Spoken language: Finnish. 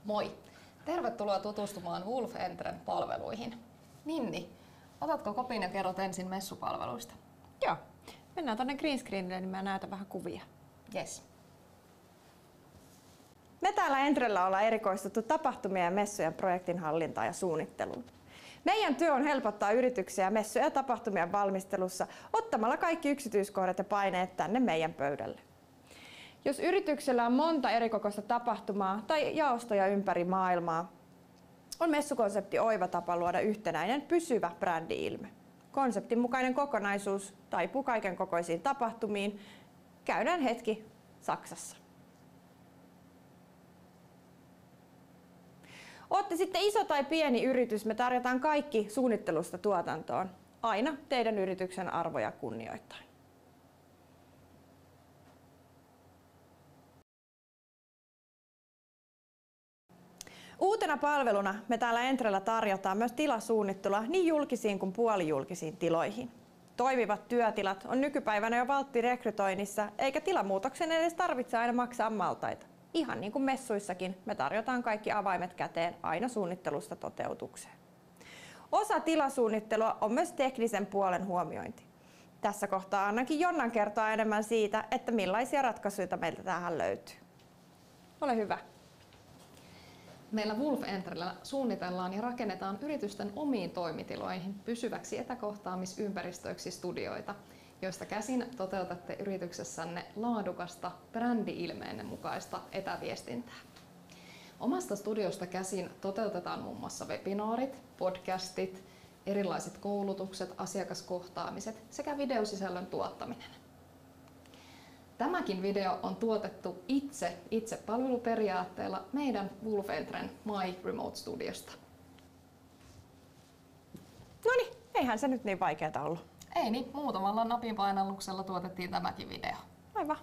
Moi! Tervetuloa tutustumaan Wolf Entren palveluihin. Ninni, otatko kopin ja kerrot ensin messupalveluista? Joo. Mennään tuonne green screenille, niin mä näytän vähän kuvia. Yes. Me täällä Entrellä ollaan erikoistuttu tapahtumien ja messujen projektin hallintaan ja suunnitteluun. Meidän työ on helpottaa yrityksiä messujen ja tapahtumien valmistelussa ottamalla kaikki yksityiskohdat ja paineet tänne meidän pöydälle. Jos yrityksellä on monta erikokoista tapahtumaa tai jaostoja ympäri maailmaa, on messukonsepti oiva tapa luoda yhtenäinen pysyvä brändi-ilme. Konseptin mukainen kokonaisuus taipuu kaiken kokoisiin tapahtumiin. Käydään hetki Saksassa. Ootte sitten iso tai pieni yritys, me tarjotaan kaikki suunnittelusta tuotantoon, aina teidän yrityksen arvoja kunnioittaen. Uutena palveluna me täällä Entrellä tarjotaan myös tilasuunnittelua niin julkisiin kuin puolijulkisiin tiloihin. Toimivat työtilat on nykypäivänä jo valtti rekrytoinnissa, eikä tilamuutoksen edes tarvitse aina maksaa maltaita. Ihan niin kuin messuissakin me tarjotaan kaikki avaimet käteen aina suunnittelusta toteutukseen. Osa tilasuunnittelua on myös teknisen puolen huomiointi. Tässä kohtaa annakin Jonnan kertoa enemmän siitä, että millaisia ratkaisuja meiltä tähän löytyy. Ole hyvä. Meillä Wolf Entrellä suunnitellaan ja rakennetaan yritysten omiin toimitiloihin pysyväksi etäkohtaamisympäristöiksi studioita, joista käsin toteutatte yrityksessänne laadukasta, brändi-ilmeenne mukaista etäviestintää. Omasta studiosta käsin toteutetaan muun muassa webinaarit, podcastit, erilaiset koulutukset, asiakaskohtaamiset sekä videosisällön tuottaminen. Tämäkin video on tuotettu itse palveluperiaatteella meidän Wolf Entren My Remote Studiosta. Noniin, eihän se nyt niin vaikeaa ollut. Ei niin, muutamalla napinpainalluksella tuotettiin tämäkin video. Aivan.